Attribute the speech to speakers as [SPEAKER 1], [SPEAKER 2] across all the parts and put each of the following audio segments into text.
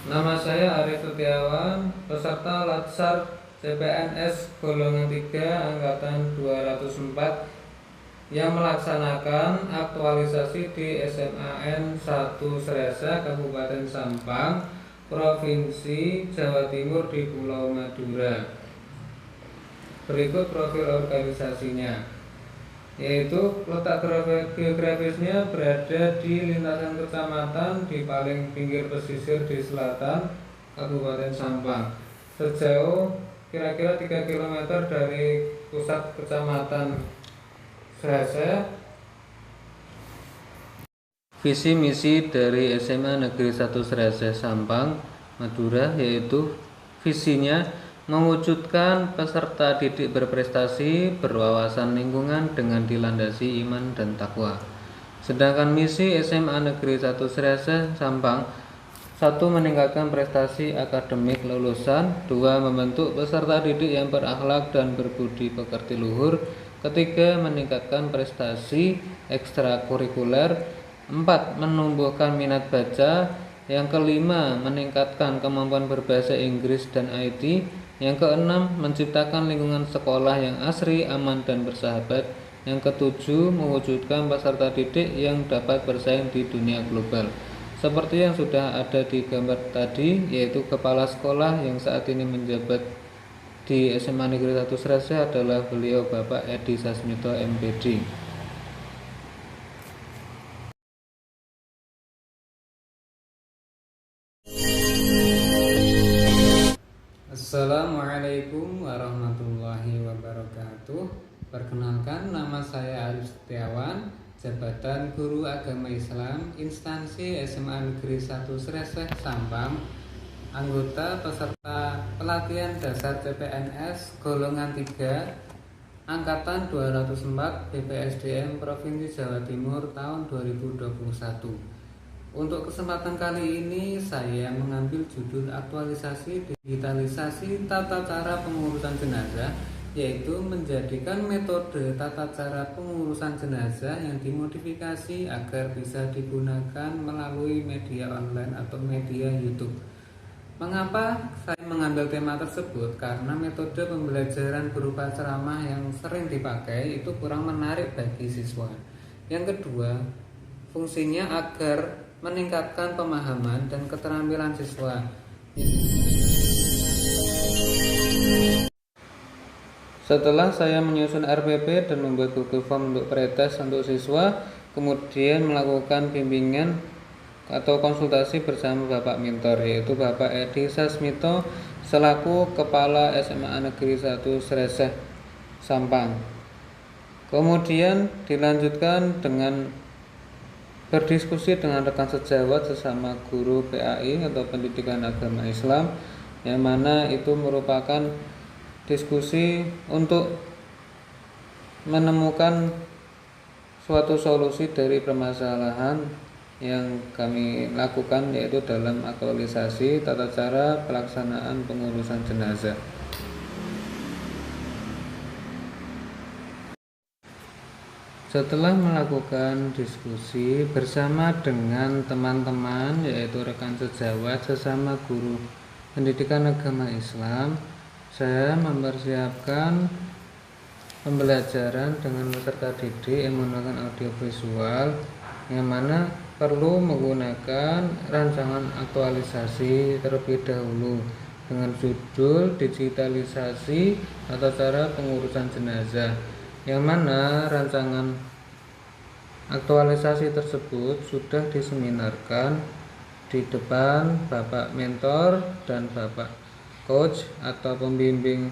[SPEAKER 1] Nama saya Arif Setiawan, peserta Latsar CPNS golongan 3 angkatan 204 yang melaksanakan aktualisasi di SMAN 1 Sresa, Kabupaten Sampang, Provinsi Jawa Timur di Pulau Madura. Berikut profil organisasinya, yaitu letak geografisnya berada di lintasan kecamatan di paling pinggir pesisir di selatan Kabupaten Sampang, sejauh kira-kira 3 km dari pusat kecamatan Sresa. Visi misi dari SMA Negeri 1 Sresa Sampang, Madura, yaitu visinya mewujudkan peserta didik berprestasi, berwawasan lingkungan dengan dilandasi iman dan takwa. Sedangkan misi SMA Negeri 1 Sresa Sampang, 1. Meningkatkan prestasi akademik lulusan. 2. Membentuk peserta didik yang berakhlak dan berbudi pekerti luhur. 3. Meningkatkan prestasi ekstrakurikuler. 4. Menumbuhkan minat baca. Yang kelima, meningkatkan kemampuan berbahasa Inggris dan IT. Yang keenam, menciptakan lingkungan sekolah yang asri, aman, dan bersahabat. Yang ketujuh, mewujudkan peserta didik yang dapat bersaing di dunia global. Seperti yang sudah ada di gambar tadi, yaitu kepala sekolah yang saat ini menjabat di SMA Negeri 1 Sresa adalah beliau Bapak Edi Sasmito MPD. Assalamualaikum warahmatullahi wabarakatuh. Perkenalkan, nama saya Arif Setiawan, jabatan Guru Agama Islam, instansi SMA Negeri 1 Sresa Sampang, anggota peserta pelatihan dasar CPNS golongan 3 angkatan 204 BPSDM Provinsi Jawa Timur tahun 2021. Untuk kesempatan kali ini saya mengambil judul aktualisasi digitalisasi tata cara pengurusan jenazah, yaitu menjadikan metode tata cara pengurusan jenazah yang dimodifikasi agar bisa digunakan melalui media online atau media YouTube. Mengapa saya mengambil tema tersebut? Karena metode pembelajaran berupa ceramah yang sering dipakai itu kurang menarik bagi siswa. Yang kedua, fungsinya agar meningkatkan pemahaman dan keterampilan siswa. Setelah saya menyusun RPP dan membuat Google Form untuk pretest untuk siswa, kemudian melakukan bimbingan atau konsultasi bersama Bapak Mentor, yaitu Bapak Edi Sasmito selaku Kepala SMA Negeri 1 Sresa Sampang. Kemudian dilanjutkan dengan berdiskusi dengan rekan sejawat sesama guru PAI atau Pendidikan Agama Islam, yang mana itu merupakan diskusi untuk menemukan suatu solusi dari permasalahan yang kami lakukan, yaitu dalam aktualisasi tata cara pelaksanaan pengurusan jenazah. Setelah melakukan diskusi bersama dengan teman-teman, yaitu rekan sejawat sesama guru Pendidikan Agama Islam, saya mempersiapkan pembelajaran dengan peserta didik yang menggunakan audiovisual, yang mana perlu menggunakan rancangan aktualisasi terlebih dahulu dengan judul digitalisasi tata cara pengurusan jenazah, yang mana rancangan aktualisasi tersebut sudah diseminarkan di depan Bapak Mentor dan Bapak Coach atau pembimbing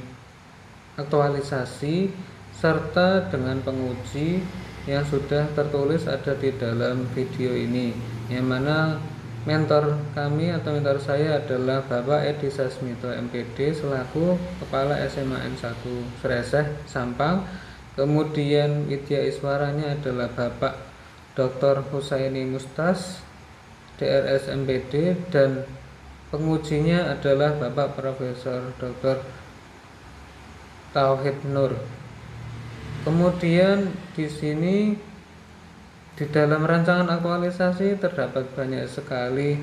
[SPEAKER 1] aktualisasi, serta dengan penguji yang sudah tertulis ada di dalam video ini, yang mana mentor kami atau mentor saya adalah Bapak Edi Sasmito MPD selaku Kepala SMAN 1 Sresa Sampang. Kemudian widya iswaranya adalah Bapak Dr. Husaini Mustas DRS MPD, dan pengujinya adalah Bapak Profesor Dr. Tauhid Nur. Kemudian di sini di dalam rancangan aktualisasi terdapat banyak sekali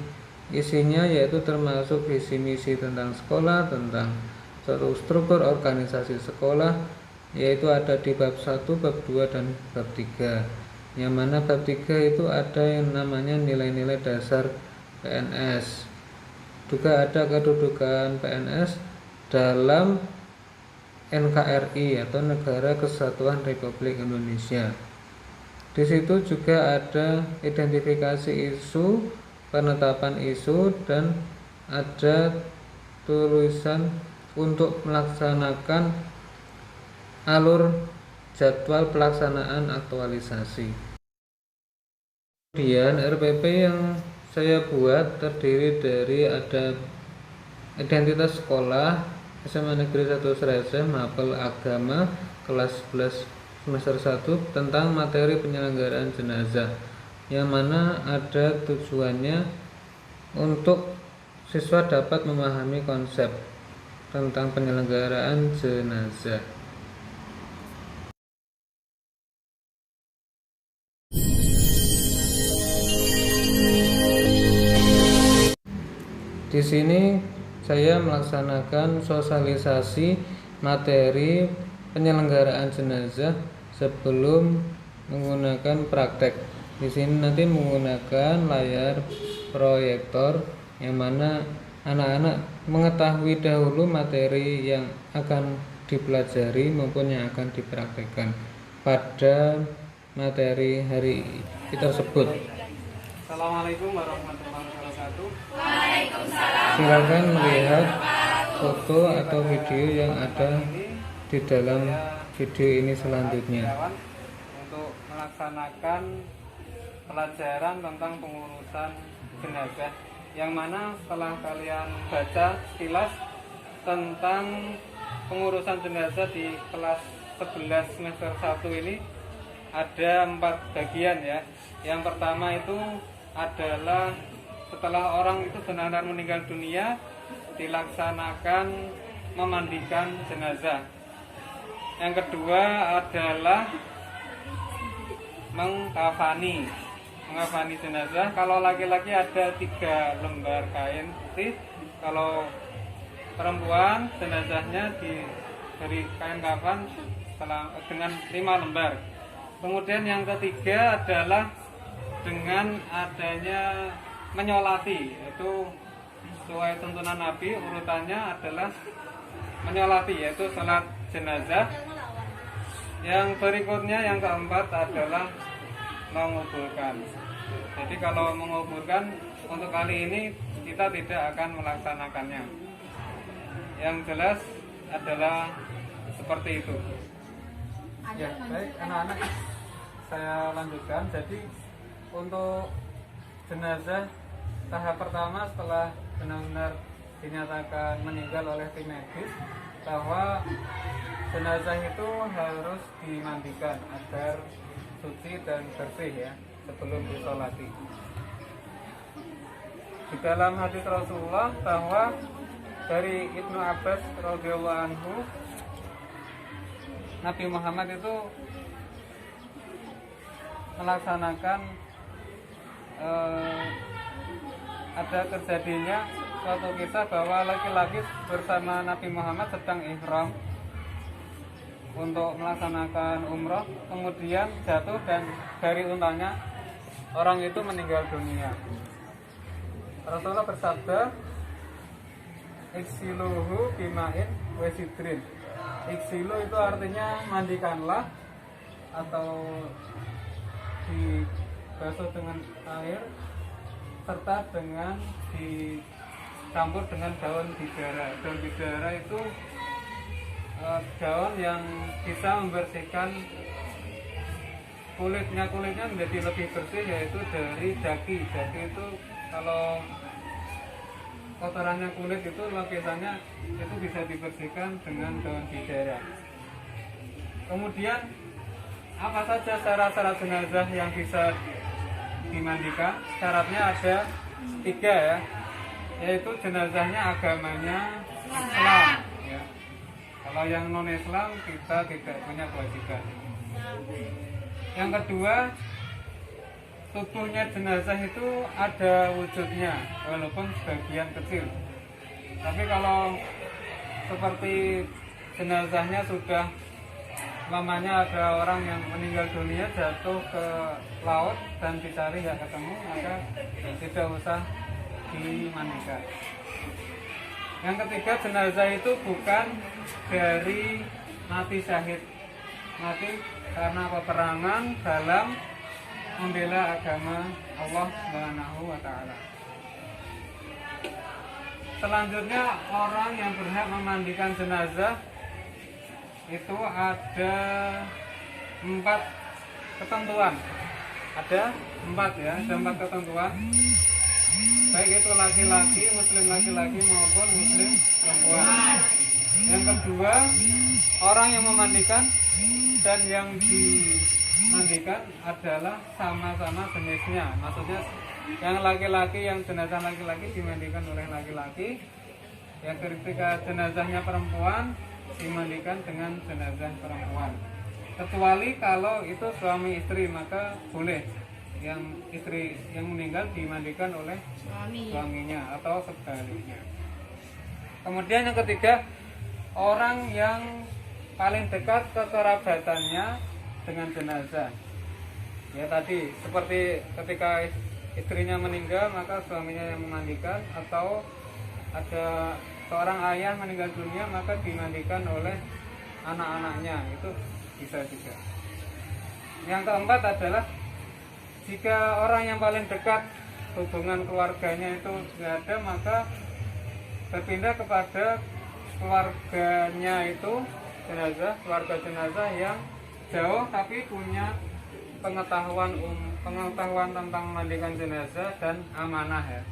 [SPEAKER 1] Isinya yaitu termasuk visi misi tentang sekolah, tentang suatu struktur organisasi sekolah, yaitu ada di bab 1, bab 2, dan bab 3. Yang mana bab 3 itu ada yang namanya nilai-nilai dasar PNS. Juga ada kedudukan PNS dalam NKRI atau Negara Kesatuan Republik Indonesia. Di situ juga ada identifikasi isu, penetapan isu, dan ada tulisan untuk melaksanakan alur jadwal pelaksanaan aktualisasi. Kemudian RPP yang saya buat terdiri dari ada identitas sekolah SMA Negeri 1 Srese, mapel agama kelas 11 semester 1 tentang materi penyelenggaraan jenazah, yang mana ada tujuannya untuk siswa dapat memahami konsep tentang penyelenggaraan jenazah. Di sini saya melaksanakan sosialisasi materi penyelenggaraan jenazah sebelum menggunakan praktek. Di sini nanti menggunakan layar proyektor, yang mana anak-anak mengetahui dahulu materi yang akan dipelajari maupun yang akan dipraktekkan pada materi hari tersebut.
[SPEAKER 2] Assalamualaikum warahmatullahi wabarakatuh.
[SPEAKER 1] Silakan melihat foto atau video yang ada di dalam video ini selanjutnya.
[SPEAKER 2] Untuk melaksanakan pelajaran tentang pengurusan jenazah, yang mana setelah kalian baca sekilas tentang pengurusan jenazah di kelas 11 semester 1 ini ada 4 bagian ya. Yang pertama itu adalah setelah orang itu benar-benar meninggal dunia, dilaksanakan memandikan jenazah. Yang kedua adalah mengkafani jenazah. Kalau laki-laki ada 3 lembar kain putih, kalau perempuan jenazahnya diberi kain kafan dengan 5 lembar. Kemudian yang ketiga adalah dengan adanya menyolati, yaitu sesuai tuntunan Nabi, urutannya adalah menyolati, yaitu salat jenazah. Yang berikutnya yang keempat adalah menguburkan. Jadi kalau menguburkan untuk kali ini kita tidak akan melaksanakannya. Yang jelas adalah seperti itu. Ya, baik anak-anak, saya lanjutkan. Jadi untuk jenazah tahap pertama setelah benar-benar dinyatakan meninggal oleh tim medis, bahwa jenazah itu harus dimandikan agar suci dan bersih ya sebelum disolati. Di dalam hadis Rasulullah bahwa dari Ibnu Abbas radhiyallahu anhu, Nabi Muhammad itu melaksanakan ada terjadinya suatu kisah bahwa laki-laki bersama Nabi Muhammad sedang ihram untuk melaksanakan umroh, kemudian jatuh dan dari untanya orang itu meninggal dunia. Rasulullah bersabda, "Iksiluhu bima'in wa sidrin." Iksilu itu artinya mandikanlah atau dibasuh dengan air serta dengan dicampur dengan daun bidara. Daun bidara itu daun yang bisa membersihkan kulitnya menjadi lebih bersih, yaitu dari daki. Daki itu kalau kotorannya kulit itu lapisannya itu bisa dibersihkan dengan daun bidara. Kemudian apa saja syarat-syarat jenazah yang bisa dimandikan? Syaratnya ada 3 ya, yaitu jenazahnya agamanya Islam ya. Kalau yang non Islam kita tidak punya kewajiban. Yang kedua, tubuhnya jenazah itu ada wujudnya walaupun sebagian kecil. Tapi kalau seperti jenazahnya sudah lamanya ada orang yang meninggal dunia jatuh ke laut dan dicari nggak ketemu, maka tidak usah dimandikan. Yang ketiga, jenazah itu bukan dari mati syahid, mati karena peperangan dalam membela agama Allah Subhanahu wa Ta'ala. Selanjutnya, orang yang berhak memandikan jenazah itu ada 4 ketentuan. Ada 4 ya, ada 4 ketentuan. Baik itu laki-laki, muslim laki-laki maupun muslim perempuan. Yang kedua, orang yang memandikan dan yang dimandikan adalah sama-sama jenisnya. Maksudnya yang laki-laki, yang jenazah laki-laki dimandikan oleh laki-laki. Yang ketika jenazahnya perempuan dimandikan dengan jenazah perempuan. Kecuali kalau itu suami istri, maka boleh yang istri yang meninggal dimandikan oleh suaminya atau sebaliknya. Kemudian yang ketiga, orang yang paling dekat kekerabatannya dengan jenazah. Ya tadi seperti ketika istrinya meninggal maka suaminya yang memandikan, atau ada seorang ayah meninggal dunia maka dimandikan oleh anak-anaknya, itu bisa juga. Yang keempat adalah jika orang yang paling dekat hubungan keluarganya itu tidak ada, maka berpindah kepada keluarganya itu keluarga jenazah yang jauh tapi punya pengetahuan tentang memandikan jenazah dan amanah ya.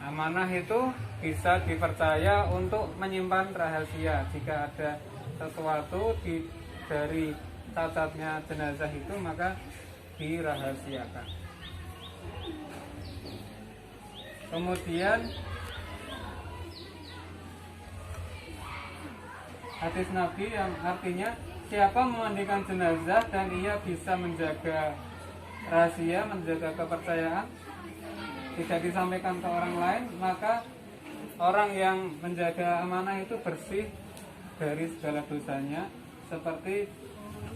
[SPEAKER 2] Amanah itu bisa dipercaya untuk menyimpan rahasia. Jika ada sesuatu dari cacatnya jenazah itu maka dirahasiakan. Kemudian hadis Nabi yang artinya siapa memandikan jenazah dan ia bisa menjaga rahasia, menjaga kepercayaan, tidak disampaikan ke orang lain, maka orang yang menjaga amanah itu bersih dari segala dosanya seperti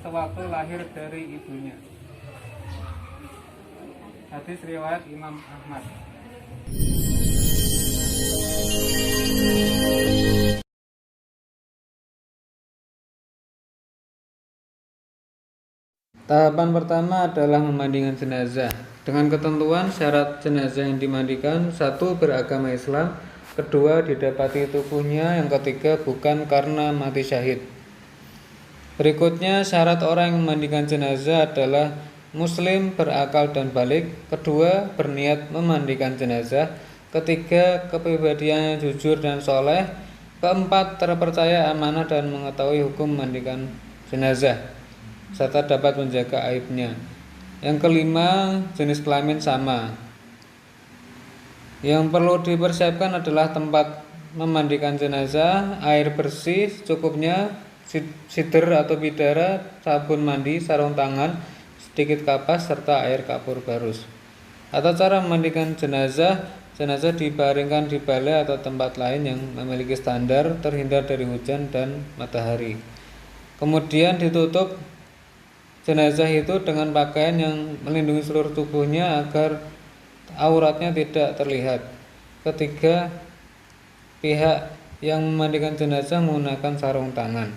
[SPEAKER 2] sewaktu lahir dari ibunya. Hadis riwayat Imam Ahmad.
[SPEAKER 1] Tahapan pertama adalah memandikan jenazah. Dengan ketentuan syarat jenazah yang dimandikan: 1. Beragama Islam, 2. Didapati tubuhnya, yang ketiga bukan karena mati syahid. Berikutnya syarat orang yang memandikan jenazah adalah muslim, berakal dan balik, 2. Berniat memandikan jenazah, 3. Kepribadiannya jujur dan soleh, 4. Terpercaya amanah dan mengetahui hukum memandikan jenazah serta dapat menjaga aibnya. Yang kelima, jenis kelamin sama. Yang perlu dipersiapkan adalah tempat memandikan jenazah, air bersih cukupnya, sider atau bidara, sabun mandi, sarung tangan, sedikit kapas, serta air kapur barus. Atau cara memandikan jenazah: jenazah dibaringkan di balai atau tempat lain yang memiliki standar, terhindar dari hujan dan matahari. Kemudian ditutup jenazah itu dengan pakaian yang melindungi seluruh tubuhnya agar auratnya tidak terlihat. Ketiga, pihak yang memandikan jenazah menggunakan sarung tangan.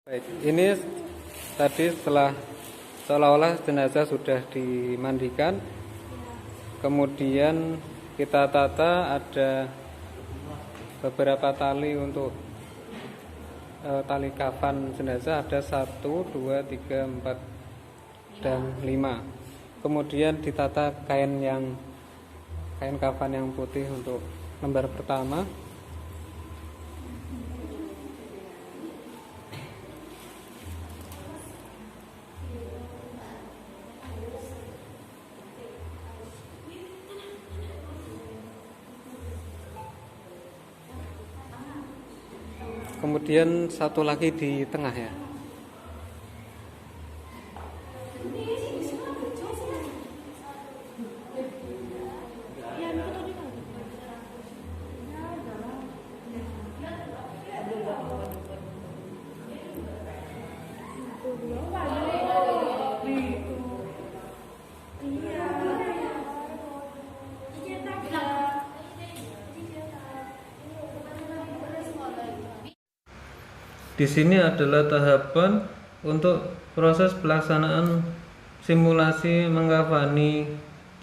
[SPEAKER 1] Baik, ini tadi setelah seolah-olah jenazah sudah dimandikan, kemudian kita tata, ada beberapa tali untuk tali kafan jenazah, ada 1, 2, 3, 4 dan 5. Kemudian ditata kain kafan yang putih untuk lembar pertama.
[SPEAKER 2] kemudian satu lagi di tengah ya.
[SPEAKER 1] Di sini adalah tahapan untuk proses pelaksanaan simulasi mengkafani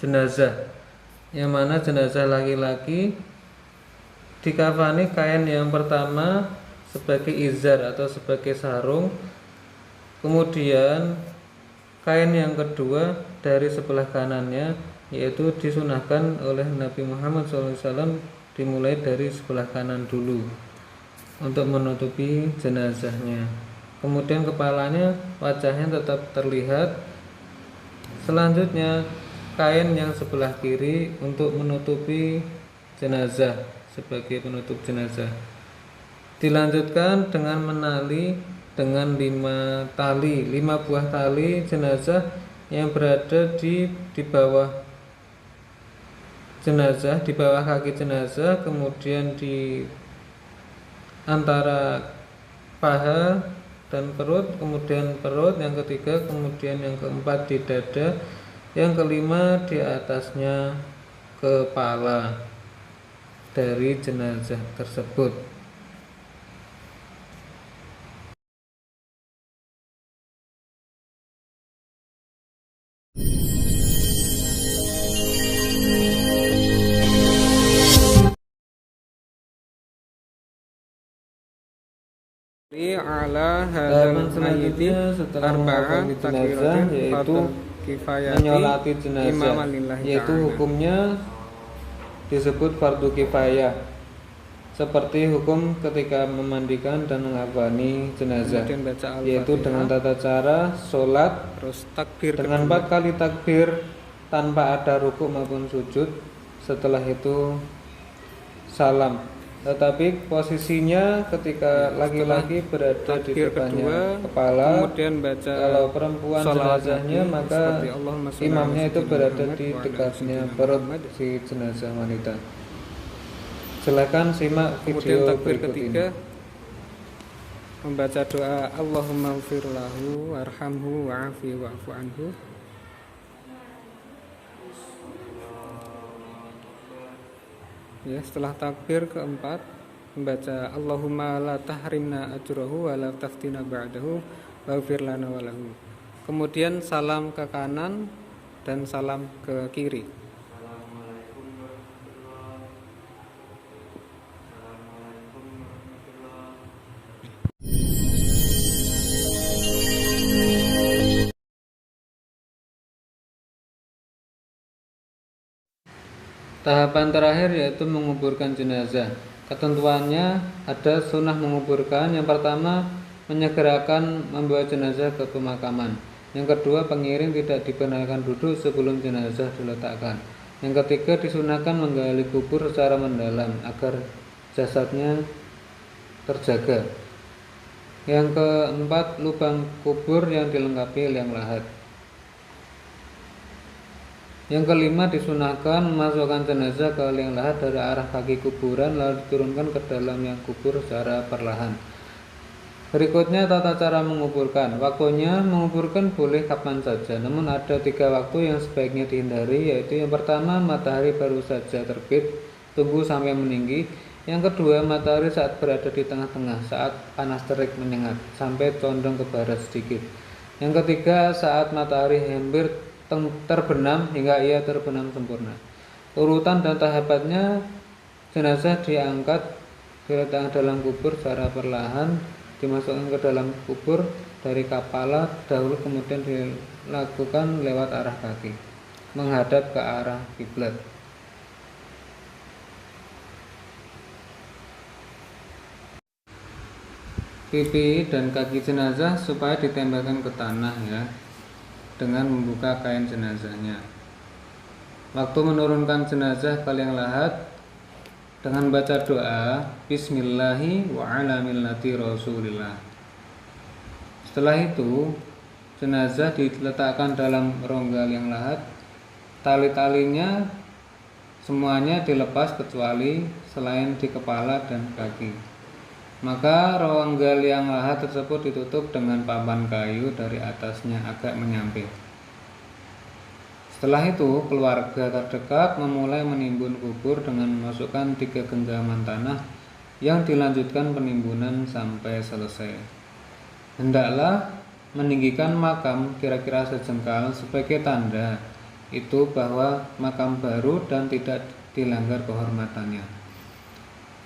[SPEAKER 1] jenazah, yang mana jenazah laki-laki dikafani kain yang pertama sebagai izar atau sebagai sarung, kemudian kain yang kedua dari sebelah kanannya, yaitu disunahkan oleh Nabi Muhammad SAW dimulai dari sebelah kanan dulu untuk menutupi jenazahnya. Kemudian kepalanya, wajahnya tetap terlihat. Selanjutnya kain yang sebelah kiri untuk menutupi jenazah sebagai penutup jenazah. Dilanjutkan dengan menali dengan 5 buah tali jenazah yang berada di bawah jenazah, di bawah kaki jenazah, kemudian di antara paha dan perut, kemudian perut yang ketiga, kemudian yang keempat di dada, yang kelima di atasnya kepala dari jenazah tersebut.
[SPEAKER 2] Ala hadzal mayyiti arba'ah takbiratin yaitu
[SPEAKER 1] menyolati jenazah, yaitu hukumnya disebut fardu kifayah, seperti hukum ketika memandikan dan mengkafani jenazah, yaitu dengan tata cara sholat dengan 4 kali takbir tanpa ada rukuk maupun sujud, setelah itu salam. Tetapi posisinya ketika laki-laki berada di depannya kepala,
[SPEAKER 2] kemudian baca,
[SPEAKER 1] kalau perempuan jenazahnya maka imamnya itu berada di dekatnya perut si jenazah wanita. Silakan simak video
[SPEAKER 2] takbir
[SPEAKER 1] berikut
[SPEAKER 2] ketiga
[SPEAKER 1] ini.
[SPEAKER 2] Membaca doa Allahumma ighfir lahu warhamhu wa'afi wa'fu anhu. Ya, setelah takbir keempat membaca Allahumma la tahrimna ajrahu wa la taftina ba'dahu waghfir lana wa lahu. Kemudian salam ke kanan dan salam ke kiri.
[SPEAKER 1] Tahapan terakhir yaitu menguburkan jenazah. Ketentuannya ada sunnah menguburkan. Yang pertama, menyegerakan membawa jenazah ke pemakaman. Yang kedua, pengiring tidak dibenarkan duduk sebelum jenazah diletakkan. Yang ketiga, disunahkan menggali kubur secara mendalam agar jasadnya terjaga. Yang keempat, lubang kubur yang dilengkapi liang lahat. Yang kelima, disunahkan memasukkan jenazah ke liang lahat dari arah kaki kuburan lalu diturunkan ke dalam liang kubur secara perlahan. Berikutnya tata cara menguburkan. Waktunya menguburkan boleh kapan saja, namun ada 3 waktu yang sebaiknya dihindari, yaitu yang pertama, matahari baru saja terbit, tunggu sampai meninggi. Yang kedua, matahari saat berada di tengah-tengah, saat panas terik menyengat sampai condong ke barat sedikit. Yang ketiga, saat matahari hampir terbenam hingga ia terbenam sempurna. Urutan dan tahapannya, jenazah diangkat, diletakkan dalam kubur secara perlahan, dimasukkan ke dalam kubur dari kepala dahulu, kemudian dilakukan lewat arah kaki menghadap ke arah kiblat. Pipi dan kaki jenazah supaya ditembakkan ke tanah ya, dengan membuka kain jenazahnya. Waktu menurunkan jenazah ke liang lahat dengan baca doa Bismillahi wa ala millati Rasulillah. Setelah itu jenazah diletakkan dalam rongga yang lahat. Tali-talinya semuanya dilepas kecuali selain di kepala dan kaki. Maka rongga liang lahat tersebut ditutup dengan papan kayu dari atasnya agak menyamping. Setelah itu keluarga terdekat memulai menimbun kubur dengan memasukkan 3 genggaman tanah yang dilanjutkan penimbunan sampai selesai. Hendaklah meninggikan makam kira-kira sejengkal sebagai tanda itu bahwa makam baru dan tidak dilanggar kehormatannya.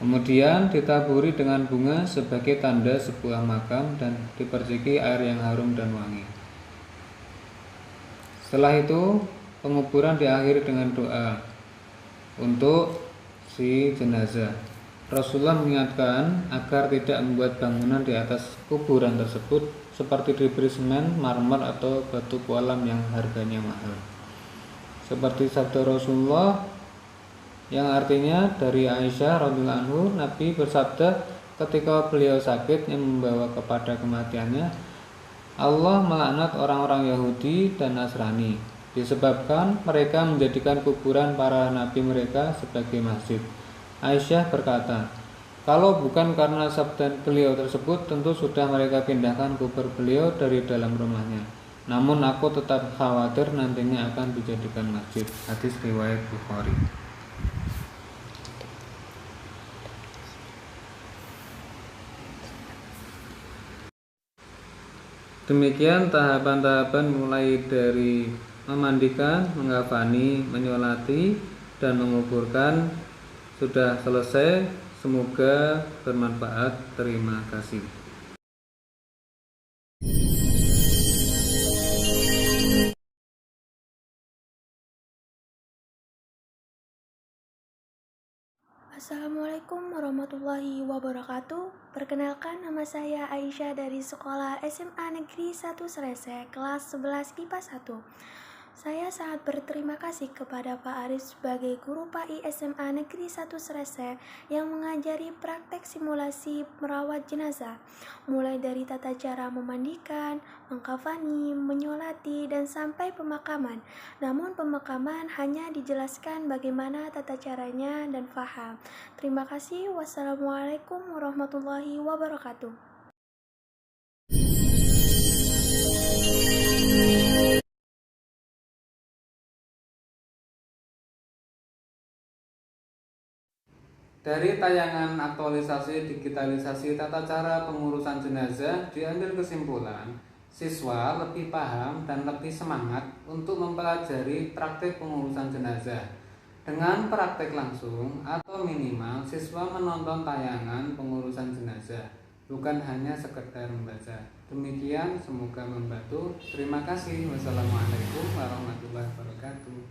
[SPEAKER 1] Kemudian ditaburi dengan bunga sebagai tanda sebuah makam dan diperciki air yang harum dan wangi. Setelah itu penguburan diakhiri dengan doa untuk si jenazah. Rasulullah mengingatkan agar tidak membuat bangunan di atas kuburan tersebut seperti diberi semen, marmer atau batu pualam yang harganya mahal. Seperti sabda Rasulullah yang artinya dari Aisyah radhiyallahu anhu, Nabi bersabda ketika beliau sakit yang membawa kepada kematiannya, Allah melaknat orang-orang Yahudi dan Nasrani disebabkan mereka menjadikan kuburan para nabi mereka sebagai masjid. Aisyah berkata, kalau bukan karena sabda beliau tersebut, tentu sudah mereka pindahkan kubur beliau dari dalam rumahnya. Namun aku tetap khawatir nantinya akan dijadikan masjid. Hadis riwayat Bukhari. Demikian tahapan-tahapan mulai dari memandikan, mengkafani, menyolati, dan menguburkan sudah selesai. Semoga bermanfaat. Terima kasih.
[SPEAKER 3] Assalamualaikum warahmatullahi wabarakatuh. Perkenalkan, nama saya Aisyah dari Sekolah SMA Negeri 1 Srese, kelas 11 IPA 1. Saya sangat berterima kasih kepada Pak Arif sebagai guru PAI SMA Negeri 1 Srese yang mengajari praktek simulasi merawat jenazah, mulai dari tata cara memandikan, mengkafani, menyolati, dan sampai pemakaman. Namun pemakaman hanya dijelaskan bagaimana tata caranya dan faham. Terima kasih. Wassalamualaikum warahmatullahi wabarakatuh.
[SPEAKER 1] Dari tayangan aktualisasi digitalisasi tata cara pengurusan jenazah diambil kesimpulan, siswa lebih paham dan lebih semangat untuk mempelajari praktik pengurusan jenazah. Dengan praktik langsung atau minimal siswa menonton tayangan pengurusan jenazah, bukan hanya sekedar membaca. Demikian, semoga membantu. Terima kasih. Wassalamualaikum warahmatullahi wabarakatuh.